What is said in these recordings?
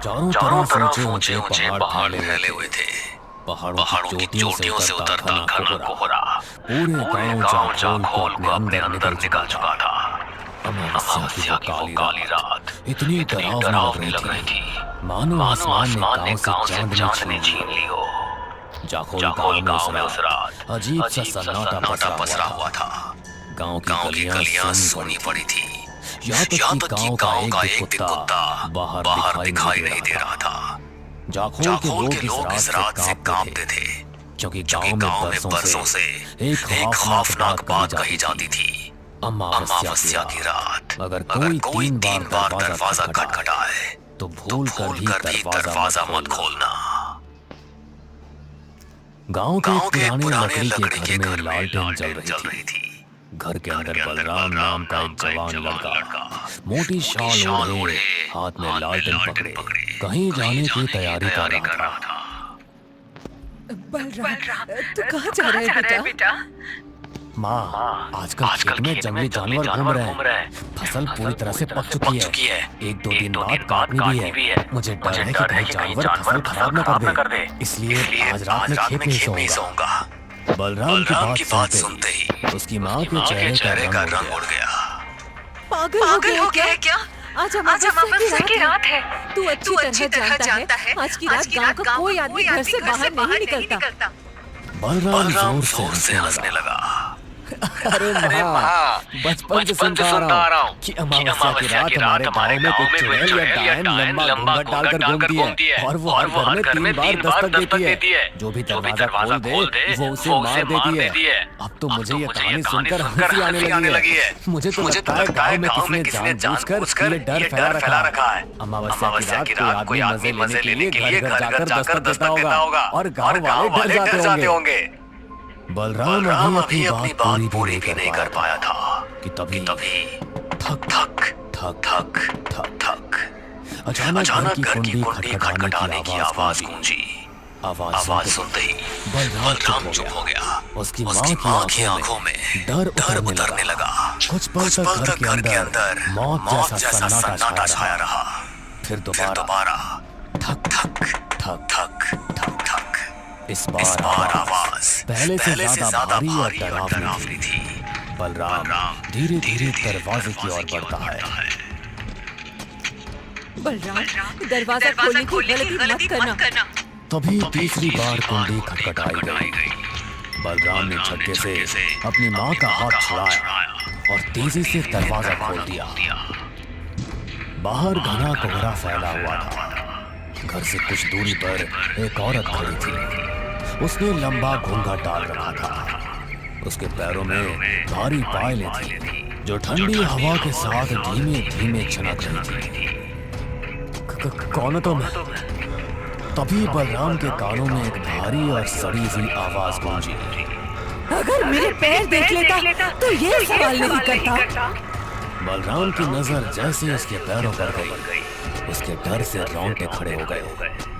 चारों तरफ ऊंचे ऊंचे पहाड़ फैले हुए थे। पहाड़ों की चोटियों से उतरता घना कोहरा पूरे गांव जाखोल को अपने अंदर निकल चुका था। अमावस्या की वो काली रात इतनी डरावनी लग रही थी, मानो आसमान ने गांव से चांद ने छीन ली हो। जाखोल गांव में उस रात अजीब सा सन्नाटा पसरा हुआ था। गांव की गलियां सूनी पड़ी थी। यहाँ तक कि गांव का एक भी कुत्ता बाहर दिखाई नहीं दे रहा था। जाखोल के लोग इस रात से कांपते थे, क्योंकि गांव में बरसों से एक खौफनाक बात कही जाती थी। अमावस्या की रात अगर कोई 3 बार दरवाजा खटखटाए तो भूल कर भी दरवाजा मत खोलना। गांव के पुराने लकड़ी के घर में लालटेन जल रही थी। घर के अंदर बलराम नाम का एक जवान लड़का मोटी शाल ओढ़े हाथ में लालटेन पकड़े कहीं जाने की तैयारी कर रहा था। बलराम, तू कहाँ जा रहा है बेटा? माँ, आजकल खेत में जंगली जानवर घूम रहे हैं। फसल पूरी तरह से पक चुकी है। 1-2 दिन बाद काटनी भी है। मुझे डर है कि कहीं जानवर फसल खराब न कर दे। इसलिए आज रात में खेत नहीं सोऊंगा। बलराम की बात सुनते ही उसकी माँ के चेहरे का रंग उड़ गया। पागल हो गया है क्या? आज अमावस्या की रात है। तू अच्छी तरह जानता है आज की रात गांव का कोई आदमी घर से बाहर नहीं निकलता। बलराम जोर से हंसने लगा। अरे माँ, बचपन से सुनता आ रहा हूँ कि अमावस्या की रात हमारे गांव में कोई चुड़ैल या डायन लंबा घूंघट डालकर घूमती है और वो हर घर में 3 बार दस्तक देती है। जो भी दरवाजा खोल दे वो उसे मार देती है। अब तो मुझे ये कहानी सुनकर हंसी आने लगी है। मुझे तो लगता है गांव में किसी ने जानबूझकर ये डर फैला रखा है। अमावस्या की रात कोई आदमी मजे लेने के लिए घर जाकर दस्तक देता होगा और गांव वाले डर जाते होंगे। बलराम अभी अपनी बात पूरी भी नहीं कर पाया था कि तभी ठक ठक ठक ठक ठक ठक अचानक घर की कुंडी खटखटाने की आवाज गूंजी। आवाज सुनते ही बलराम चुप हो गया। उसकी माँ की आंखों में डर उतरने लगा। कुछ पल तक घर के अंदर मौत जैसा सन्नाटा छाया रहा। फिर दोबारा ठक ठक ठक ठक ठक ठक। इस बार आवाज पहले से ज्यादा भारी और डरावनी थी। बलराम धीरे धीरे दरवाजे की ओर बढ़ता है। बलराम, दरवाजा खोलने की गलती मत करना। तभी तीसरी बार कुंडी खटखटाई गई। बलराम ने झटके से अपनी माँ का हाथ छुड़ाया और तेजी से दरवाजा खोल दिया। बाहर घना कोहरा फैला हुआ था। घर से कुछ दूरी पर एक औरत खड़ी थी। उसने लंबा घूंघट डाल रखा था। उसके पैरों में भारी पायलें थी जो ठंडी हवा के साथ धीमे धीमे छनक रही थी। कौन हो तुम? तभी बलराम के कानों में एक भारी और सड़ी हुई आवाज गूंजी। अगर मेरे पैर देख लेता तो ये सवाल नहीं करता। बलराम की नजर जैसे उसके पैरों पर गई, उसके डर से रोंगटे खड़े हो गए,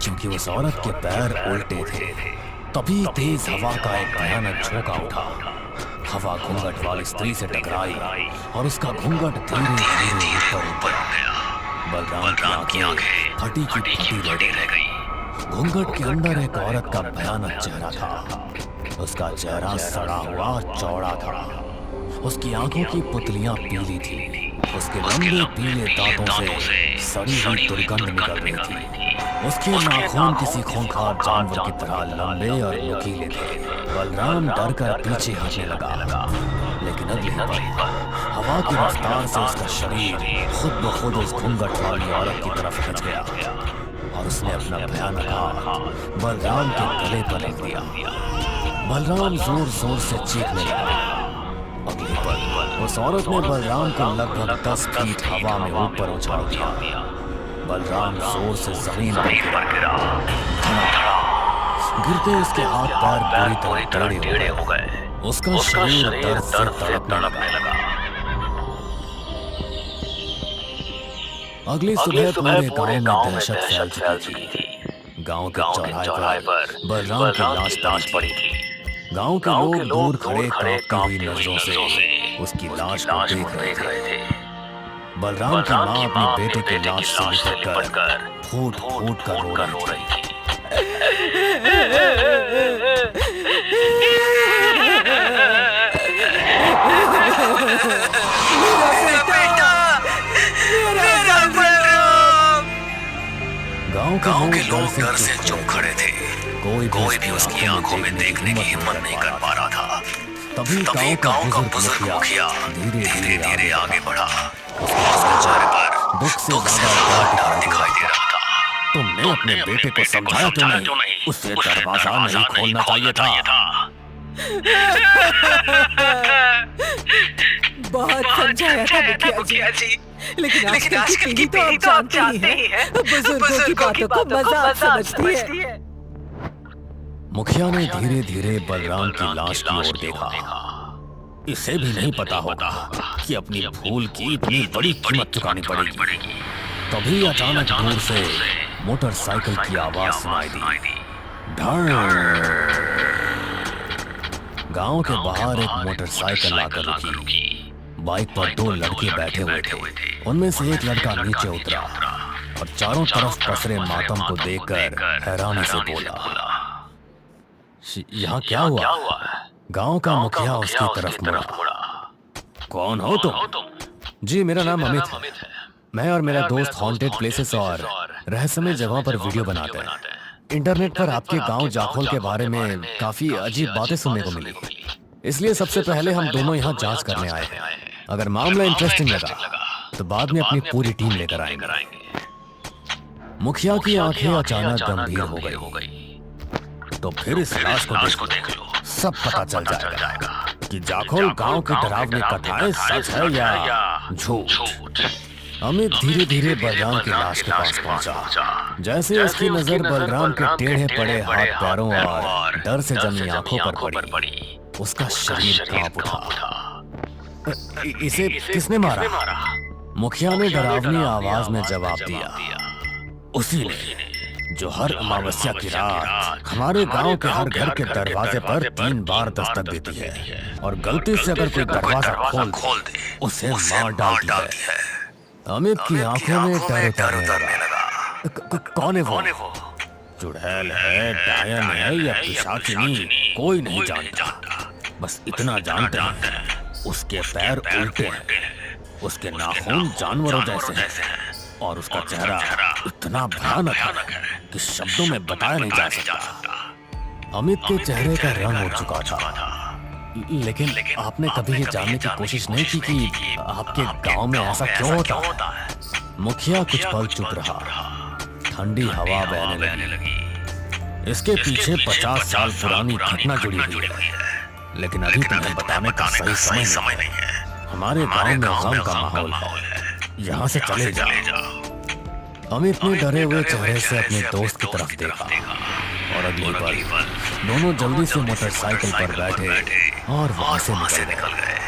क्योंकि उस औरत के पैर उल्टे थे। तभी तेज हवा का एक भयानक झोंका उठा। हवा घूंघट वाली स्त्री से टकराई और उसका घूंघट धीरे धीरे ऊपर गया। बलराम की आंखें फटी की फटी रह गई। घूंघट के अंदर एक औरत का भयानक चेहरा था। उसका चेहरा सड़ा हुआ चौड़ा था। उसकी आंखों की पुतलियां पीली थी। उसके लंबे पीले दांतों से सड़ी हुई दुर्गंध निकल रही थी। उसके नाखून किसी खूंखार जानवर की तरह लंबे और नुकीले थे। बलराम डर कर पीछे हटने लगा, लेकिन अगले पल हवा की रफ्तार से उसका शरीर खुद ब खुद उस घूंघट वाली औरत की तरफ खिंच गया और उसने अपना भयानक हाथ बलराम के गले पर रख दिया। बलराम जोर जोर से चीखने लगा। अगले पल उस औरत ने बलराम को लगभग 10 फीट हवा में ऊपर उछाल दिया। बलराम जोर से जमीन पर गिरा। गिरते उसके हाथ पैर पूरी तरह टेढ़े हो गए। उसका शरीर दर्द से तड़पने लगा। अगली सुबह पूरे गांव में दहशत फैल चुकी थी। गांव के चौराहे पर बलराम की लाश पड़ी थी। गांव के लोग दूर खड़े कांपती हुई नजरों से उसकी लाश को देख रहे थे। बलराम की माँ अपने बेटे की लाश से लिपटकर फूट फूट कर रो रही थी। गांव के लोग डर से चुप खड़े थे। कोई भी उसकी आंखों में देखने की हिम्मत नहीं कर पा रहा था। तभी गांव का बुजुर्ग मुखिया धीरे धीरे आगे बढ़ा। उसके चेहरे पर दुख से ज्यादा डर दिखाई दे रहा था। तुमने अपने बेटे को समझाया क्यों नहीं? उसे दरवाजा नहीं खोलना चाहिए था। बहुत समझाया था मुखिया जी, लेकिन आजकल की पीढ़ी तो आप जानती ही है, बुजुर्गों की बातों को मजाक समझती है। मुखिया ने धीरे धीरे बलराम की लाश की ओर देखा। इसे भी नहीं पता होगा कि अपनी भूल की इतनी बड़ी कीमत चुकानी पड़ेगी। तभी अचानक दूर से मोटरसाइकिल की आवाज सुनाई दी। गांव के बाहर एक मोटरसाइकिल आकर रुकी। बाइक पर दो लड़के बैठे हुए थे। उनमें से एक लड़का नीचे उतरा और चारों तरफ पसरे मातम को देखकर हैरानी से बोला, यहाँ क्या हुआ? गांव का मुखिया उसकी तरफ मुड़ा। कौन हो तुम? जी, मेरा नाम अमित है। मैं और मेरा दोस्त हॉन्टेड प्लेसेस और रहस्यमय जगहों पर वीडियो बनाते हैं। इंटरनेट पर आपके गांव जाखोल के बारे में काफी अजीब बातें सुनने को मिली, इसलिए सबसे पहले हम दोनों यहाँ जांच करने आए हैं। अगर मामला इंटरेस्टिंग लगा तो बाद में अपनी पूरी टीम लेकर आएंगे। मुखिया की आंखें अचानक गंभीर हो गई। तो फिर इस लाश को देख लो, सब पता चल जाएगा कि जाखोल गांव की डरावनी कथाएं सच है या झूठ। अमित धीरे धीरे बलराम की लाश के पास पहुंचा। जैसे उसकी नजर बलराम के टेढ़े पड़े हाथ पैरों और डर से जमी आंखों पर पड़ी, उसका शरीर कांप उठा। इसे किसने मारा? मुखिया ने डरावनी आवाज में जवाब दिया, उसी ने जो हर अमावस्या की रात हमारे गांव के हर घर के दरवाजे पर 3 बार दस्तक देती है और गलती से अगर कोई दरवाजा खोल दे उसे मार डालती है। अमित की आंखों में डर उतरने लगा। कौन है वो? चुड़ैल है, डायन है या पिशाचिनी, कोई नहीं जानता। बस इतना जानते हैं उसके पैर उल्टे हैं, उसके नाखून जानवरों जैसे हैं और उसका चेहरा इतना भयानक है कि शब्दों में बताया नहीं जा सकता। अमित के चेहरे का रंग उड़ चुका था। लेकिन आपने कभी ये जानने की कोशिश नहीं की कि आपके गांव में ऐसा क्यों होता है? मुखिया कुछ पल चुप रहा। ठंडी हवा बहने लगी। इसके पीछे 50 साल पुरानी घटना जुड़ी हुई है, लेकिन अभी तुम्हें बताने का सही समय नहीं है। हमारे गांव में गम का माहौल है, यहाँ से चले जाओ। अमित ने डरे हुए चेहरे से अपने दोस्त की तरफ देखा और अगली पल दोनों जल्दी से मोटरसाइकिल पर बैठे और वहां से निकल गए।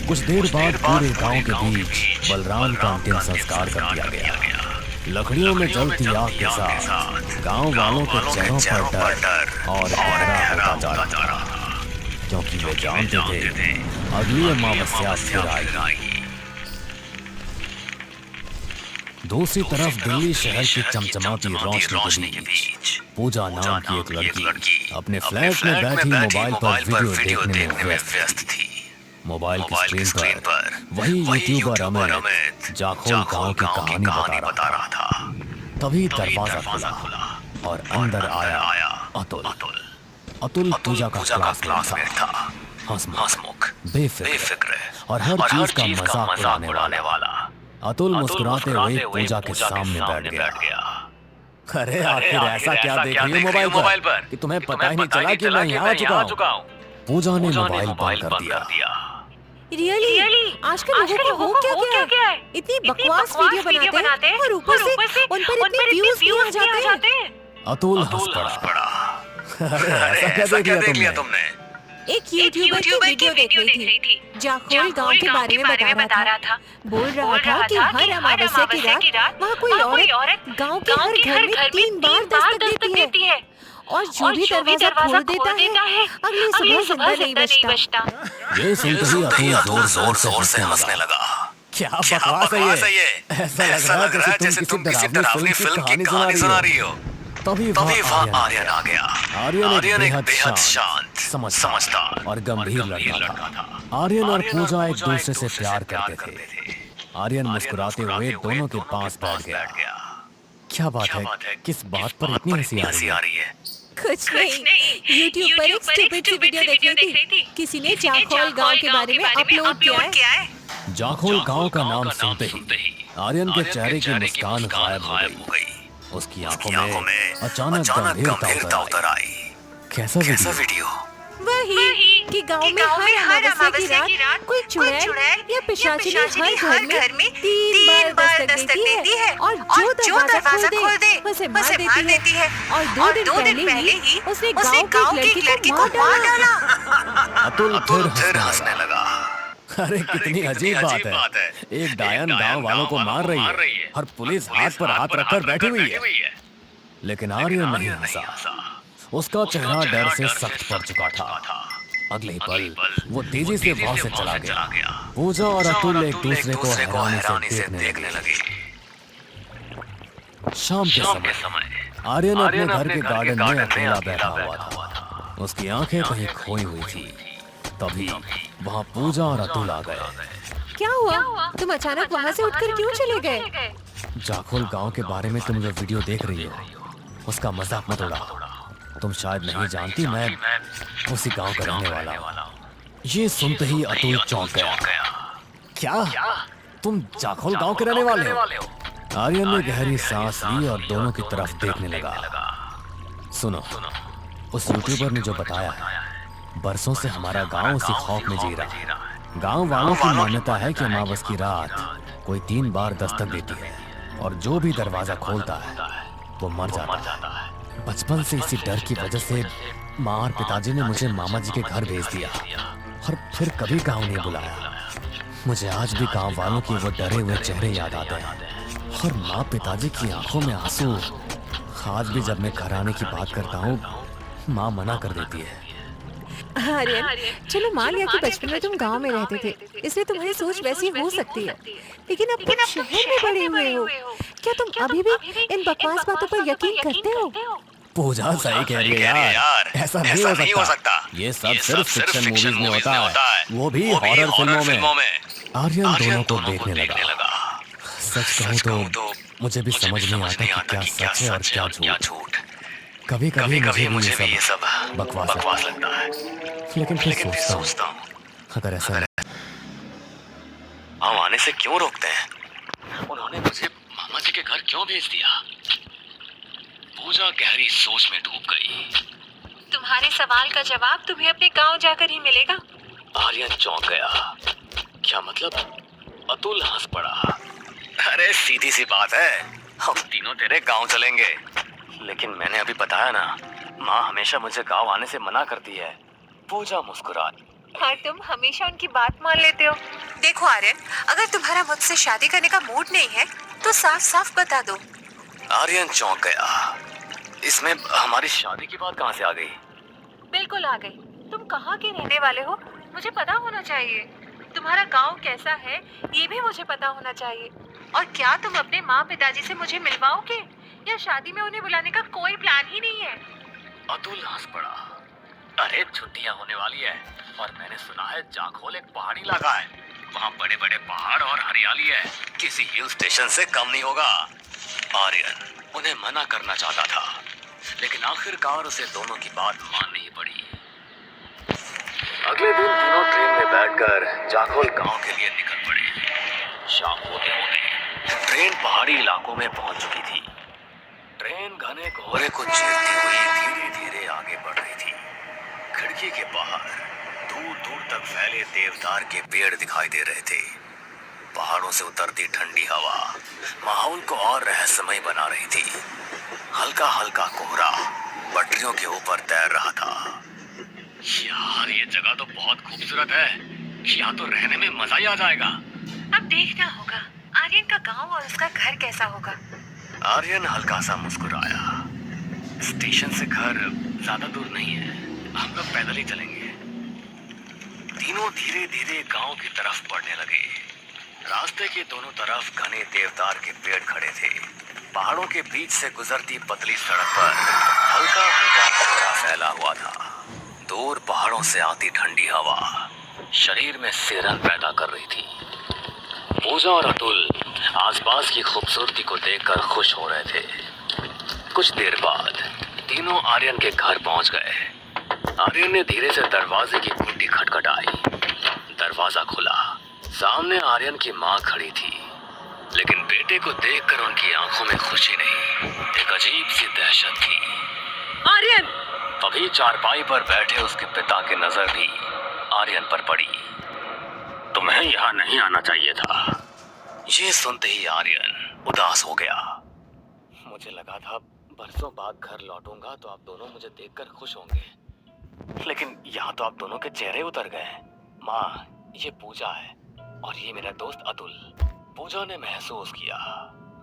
कुछ देर बाद पूरे गांव के बीच बलराम का अंतिम संस्कार कर दिया गया। लकड़ियों में जलती आग के साथ गांव वालों के चेहरों पर डर और गहरा होता जा रहा था, क्योंकि वे जानते थे अगली अमावस्या फिर आएगी। दूसरी तरफ दिल्ली शहर की चमचमाती रोशनी के बीच पूजा नाम की एक लड़की अपने फ्लैट में बैठी मोबाइल पर वीडियो देखने में व्यस्त थी। मोबाइल की स्क्रीन पर वही यूट्यूबर अमित जाखोल गांव की कहानी बता रहा था। तभी दरवाजा खुला और अंदर आया अतुल पूजा का क्लास में था। हंसमुख, बेफिक्र और हर चीज का मजाक उड़ाने वाला। अतुल मुस्कुराते हुए पूजा के सामने बैठ गया। अरे आखिर ऐसा क्या देख रही हो मोबाइल पर कि तुम्हें पता ही नहीं चला कि मैं यहाँ आ चुका हूँ? पूजा ने मोबाइल बंद कर दिया। रियली आजकल लोगों को हो क्या है? इतनी बकवास वीडियो बनाते हैं और ऊपर से उन पर इतने व्यूज भी आ जाते हैं। अतुल हंस पड़ा। अरे ऐसा क्या देख लिया तुमने? एक यूट्यूबर की वीडियो देख रही थी। जाखोल गांव के बारे में बता रहा था। बोल रहा था कि हर अमावस्या की रात वहाँ कोई औरत गांव के हर घर में 3 बार दस्तक देती है और जो भी दरवाजा खोल देता है अगली सुबह जिंदा नहीं बचता। ये सुनते ही अतुल जोर से हंसने लगा। क्या बकवास है ये? ऐसा लग रहा है जैसे तुम किसी डरावनी फिल्म की कहानी सुना रही हो। तभी वहाँ आर्यन आ गया। आर्यन एक बेहद शांत, समझदार और गंभीर लड़का था। आर्यन और पूजा एक दूसरे से प्यार करते थे। आर्यन मुस्कुराते हुए दोनों के पास बैठ गया। क्या बात है, किस बात पर इतनी हंसी आ रही है? कुछ नहीं, YouTube पर एक स्टूपिड सी वीडियो देख रही थी। किसी ने जाखोल गांव के बारे में अपलोड किया है। जाखोल गांव का नाम सुनते ही आर्यन के चेहरे की मुस्कान गायब हो गई। उसकी आंखों में अचानक गंभीरता उतर आई। कैसा वीडियो? वही कि गांव में हर अमावस्या की रात कोई चुड़ैल या पिशाचिनी हर घर में 3 बार दस्तक देती है और जो दरवाजा खोल दे उसे मार देती है। और 2 दिन पहले ही उसने गांव की एक लड़की को मार डाला। अतुल फिर हंसने लगा। अरे कितनी अजीब बात है। एक डायन गांव वालों को मार रही है और पुलिस हाथ पर हाथ रखकर बैठी हुई है। लेकिन आर्यन नहीं हंसा। उसका चेहरा डर से सख्त पड़ चुका था। अगले ही पल वो तेजी से वहां से चला गया। पूजा और अतुल एक दूसरे को हैरानी से देखने लगे। शाम के समय आर्यन अपने घर के गार्डन में अकेला बैठा हुआ था। उसकी आंखें कहीं खोई हुई थी। तभी वहाँ पूजा और अतुल आ गए। क्या हुआ? तुम अचानक वहाँ से उठकर क्यों चले गए? जाखोल गांव के बारे में तुम जो वीडियो देख रही हो उसका मजाक मत उड़ाओ। तुम शायद नहीं जानती, मैं उसी गांव का रहने वाला हूँ। ये सुनते ही अतुल चौंक गया। क्या तुम जाखोल गांव के रहने वाले हो? आर्यन ने गहरी सांस ली और दोनों की तरफ देखने लगा। सुनो, उस यूट्यूबर ने जो बताया है, बरसों से हमारा गांव उसी खौफ में जी रहा। गांव वालों की मान्यता है कि अमावस की रात कोई 3 बार दस्तक देती है और जो भी दरवाजा खोलता है वो मर जाता है। बचपन से इसी डर की वजह से माँ और पिताजी ने मुझे मामा जी के घर भेज दिया और फिर कभी गांव नहीं बुलाया। मुझे आज भी गांव वालों के वो डरे हुए चेहरे याद आते हैं और माँ पिताजी की आंखों में आंसू। आज भी जब मैं घर आने की बात करता हूँ माँ मना कर देती है। आर्यन, चलो मान लिया कि बचपन में तुम गांव में रहते थे, इसलिए तुम्हारी सोच वैसी हो सकती है। लेकिन अब तुम शहर में बड़े हुए हो। क्या तुम अभी भी इन बकवास बातों पर यकीन करते हो? पूजा सही कह रही है यार। ऐसा नहीं हो सकता। ये सब सिर्फ फिक्शन मूवीज में होता है, वो भी हॉरर फिल्मों में। आर्यन दोनों को देखने लगा। सच कहूँ तो मुझे भी समझ नहीं आता कि क्या सच है और क्या झूठ। कभी कभी मुझे भी ये सब बकवास लगता है, लेकिन फिर सोचता हूँ अगर ऐसा हम आने से क्यों रोकते हैं? उन्होंने मुझे मामा जी के घर क्यों भेज दिया? पूजा गहरी सोच में डूब गई। तुम्हारे सवाल का जवाब तुम्हें अपने गांव जाकर ही मिलेगा। आर्यन चौंक गया। क्या मतलब? अतुल हंस पड़ा। अरे सीधी सी बात है, हम तीनों तेरे गांव चलेंगे। लेकिन मैंने अभी बताया ना, माँ हमेशा मुझे गांव आने से मना करती है। पूजा मुस्कुराई। हाँ, तुम हमेशा उनकी बात मान लेते हो। देखो आर्यन, अगर तुम्हारा मुझसे शादी करने का मूड नहीं है तो साफ साफ बता दो। आर्यन चौंक गया। इसमें हमारी शादी की बात कहाँ से आ गई? बिल्कुल आ गई। तुम कहाँ के रहने वाले हो मुझे पता होना चाहिए। तुम्हारा गांव कैसा है ये भी मुझे पता होना चाहिए। और क्या तुम अपने माँ पिताजी से मुझे मिलवाओगे या शादी में उन्हें बुलाने का कोई प्लान ही नहीं है? अतुल हंस पड़ा। अरे छुट्टियां होने वाली है और मैंने सुना है जाखोल एक पहाड़ी इलाका है। वहाँ बड़े बड़े पहाड़ और हरियाली है। किसी हिल स्टेशन से कम नहीं होगा। आर्यन उन्हें मना करना चाहता था, लेकिन आखिरकार उसे दोनों की बात माननी ही पड़ी। अगले दिन तीनों ट्रेन में बैठकर जाखोल गांव के लिए निकल पड़े। शाम होते होते ट्रेन पहाड़ी इलाकों में पहुंच चुकी थी। ट्रेन घने कोहरे को चीरती हुई धीरे धीरे आगे बढ़ रही थी। खिड़की के बाहर दूर दूर तक फैले देवदार के पेड़ दिखाई दे रहे थे। पहाड़ों से उतरती ठंडी हवा माहौल को और रहस्यमय बना रही थी। हल्का हल्का कोहरा पटरियों के ऊपर तैर रहा था। यार ये जगह तो बहुत खूबसूरत है। यहाँ तो रहने में मजा ही आ जाएगा। अब देखना होगा आर्यन का गांव और उसका घर कैसा होगा। आर्यन हल्का सा मुस्कुराया। स्टेशन से घर ज्यादा दूर नहीं है, हम लोग पैदल ही चलेंगे। तीनों धीरे धीरे गांव की तरफ बढ़ने लगे। रास्ते के दोनों तरफ घने देवदार के पेड़ खड़े थे। पहाड़ों के बीच से गुजरती पतली सड़क पर हल्का हल्का कोहरा फैला हुआ था। दूर पहाड़ों से आती ठंडी हवा शरीर में सिरहन पैदा कर रही थी। पूजा और अतुल आसपास की खूबसूरती को देखकर खुश हो रहे थे। कुछ देर बाद तीनों आर्यन के घर पहुंच गए। आर्यन ने धीरे से दरवाजे की कुंडी खटखटाई। दरवाजा खुला। सामने आर्यन की माँ खड़ी थी, लेकिन बेटे को देखकर उनकी आंखों में खुशी नहीं, एक अजीब सी दहशत थी। आर्यन! अभी चारपाई पर बैठे उसके पिता की नजर भी आर्यन पर पड़ी। तुम्हें यहाँ नहीं आना चाहिए था। ये सुनते ही आर्यन उदास हो गया। मुझे लगा था बरसों बाद घर लौटूंगा तो आप दोनों मुझे देखकर खुश होंगे, लेकिन यहाँ तो आप दोनों के चेहरे उतर गए। माँ, ये पूजा है और ये मेरा दोस्त अतुल। पूजा ने महसूस किया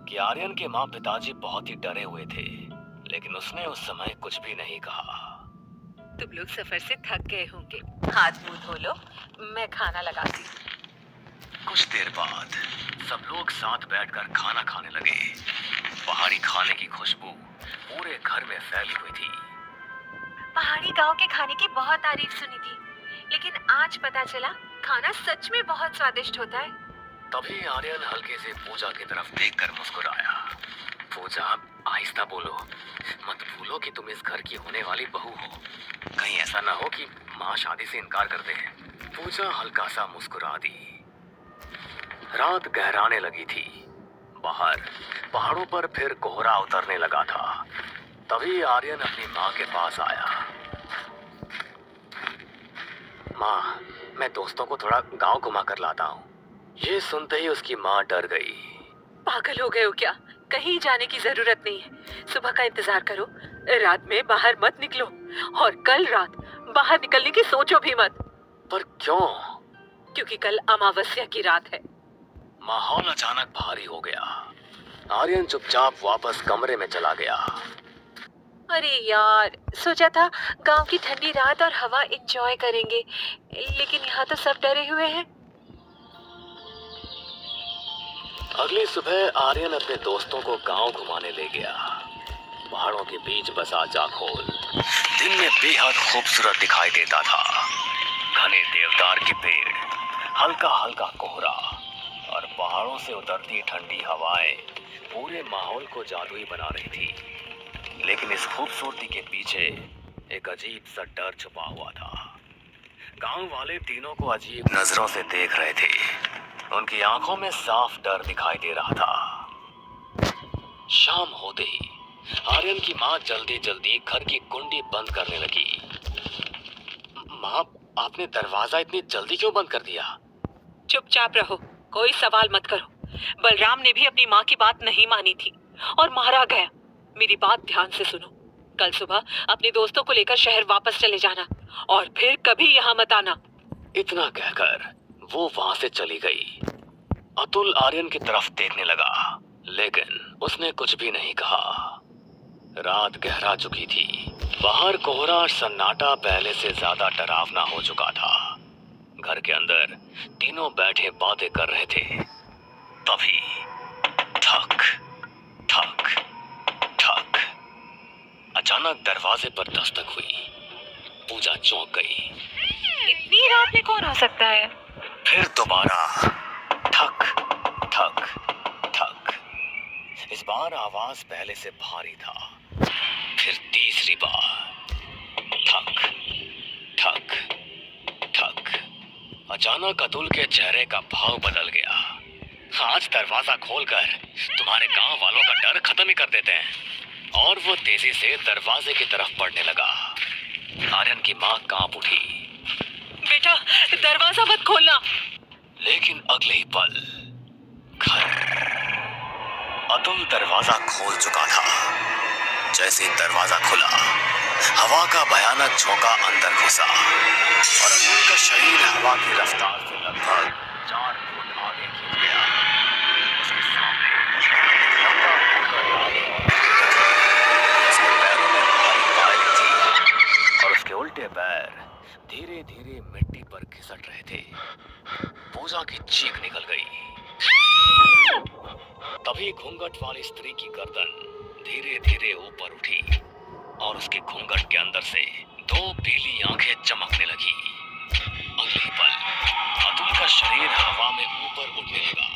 कि आर्यन के माँ पिताजी बहुत ही डरे हुए थे, लेकिन उसने उस समय कुछ भी नहीं कहा। तुम लोग सफर से थक गए होंगे, हाथ मुंह धो लो, मैं खाना लगाती हूँ। कुछ देर बाद सब लोग साथ बैठकर खाना खाने लगे। पहाड़ी खाने की खुशबू पूरे घर में फैली हुई थी। पहाड़ी गांव के खाने की बहुत तारीफ सुनी थी, लेकिन आज पता चला खाना सच में बहुत स्वादिष्ट होता है। तभी आर्यन हल्के से पूजा की तरफ देखकर मुस्कुराया। पूजा, आहिस्ता बोलो, मत भूलो कि तुम इस घर की होने वाली बहू हो। कहीं ऐसा ना हो कि माँ शादी से इनकार कर दे। पूजा हल्का सा मुस्कुरा दी। रात गहराने लगी थी। बाहर पहाड़ों पर फिर कोहरा उतरने लगा था। तभी आर्यन अपनी माँ के पास आया। माँ, मैं दोस्तों को थोड़ा गांव घुमा कर लाता हूँ। ये सुनते ही उसकी माँ डर गई। पागल हो गए हो क्या? कहीं जाने की जरूरत नहीं है। सुबह का इंतजार करो, रात में बाहर मत निकलो, और कल रात बाहर निकलने की सोचो भी मत। पर क्यों? क्योंकि कल अमावस्या की रात है। माहौल अचानक भारी हो गया। आर्यन चुपचाप वापस कमरे में चला गया। अरे यार, सोचा था गांव की ठंडी रात और हवा एंजॉय करेंगे, लेकिन यहाँ तो सब डरे हुए हैं। अगली सुबह आर्यन अपने दोस्तों को गांव घुमाने ले गया। पहाड़ों के बीच बसा जाखोल दिन में बेहद खूबसूरत दिखाई देता था। घने देवदार के पेड़, हल्का हल्का कोहरा और पहाड़ों से उतरती ठंडी हवाएं पूरे माहौल को जादुई बना रही थी। लेकिन इस खूबसूरती के पीछे एक अजीब सा डर छुपा हुआ था। गांव वाले तीनों को अजीब नजरों से देख रहे थे। उनकी आंखों में साफ डर दिखाई दे रहा था। शाम होते ही आर्यन की माँ जल्दी जल्दी घर की कुंडी बंद करने लगी। माँ, आपने दरवाजा इतनी जल्दी क्यों बंद कर दिया? चुपचाप रहो, कोई सवाल मत करो। बलराम ने भी अपनी माँ की बात नहीं मानी थी और मारा गया। मेरी बात ध्यान से सुनो। कल सुबह अपने दोस्तों को लेकर शहर वापस चले जाना और फिर कभी यहाँ मत आना। इतना कहकर वो वहां से चली गई। अतुल आर्यन की तरफ देखने लगा, लेकिन उसने कुछ भी नहीं कहा। रात गहरा चुकी थी। बाहर कोहरा और सन्नाटा पहले से ज्यादा डरावना हो चुका था। घर के अंदर तीनों बैठे बातें कर रहे थे। तभी ठक ठक ठक, अचानक दरवाजे पर दस्तक हुई। पूजा चौंक गई। इतनी रात में कौन हो सकता है? फिर दोबारा ठक ठक ठक। इस बार आवाज पहले से भारी था। फिर तीसरी बार ठक ठक ठक। अचानक अतुल के चेहरे का भाव बदल गया। आज दरवाजा खोलकर तुम्हारे गांव वालों का डर खत्म ही कर देते हैं। और वो तेजी से दरवाजे की तरफ बढ़ने लगा। आर्यन की माँ कांप उठी। बेटा, दरवाजा मत खोलना। लेकिन अगले ही पल अतुल दरवाजा खोल चुका था। जैसे ही दरवाजा खुला, हवा का भयानक झोंका अंदर घुसा और अतुल का शरीर हवा की रफ्तार से लगभग 4 फुट आगे खिंच गया। उसके सामने एक लंबा होकर उसके पैरों में पूजा की चीख निकल गई। तभी घूंघट वाली स्त्री की गर्दन धीरे धीरे ऊपर उठी और उसके घूंघट के अंदर से दो पीली आंखें चमकने लगी। अगले पल अतुल का शरीर हवा में ऊपर उठने लगा।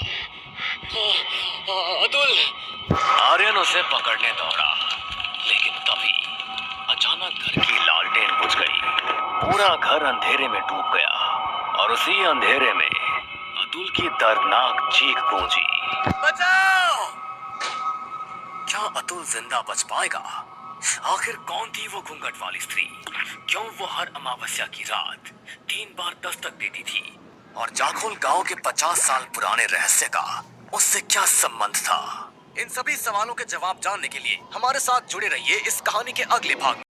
अतुल! आर्यन उसे पकड़ने दौड़ा, लेकिन तभी अचानक घर की लालटेन बुझ गई। पूरा घर अंधेरे में डूब गया और उसी अंधेरे में अतुल की दर्दनाक चीख गूंजी। बचाओ! क्या अतुल जिंदा बच पाएगा? आखिर कौन थी वो घूंघट वाली स्त्री? क्यों वो हर अमावस्या की रात 3 बार दस्तक देती थी? और जाखोल गांव के 50 साल पुराने रहस्य का उससे क्या संबंध था? इन सभी सवालों के जवाब जानने के लिए हमारे साथ जुड़े रहिए इस कहानी के अगले भाग में।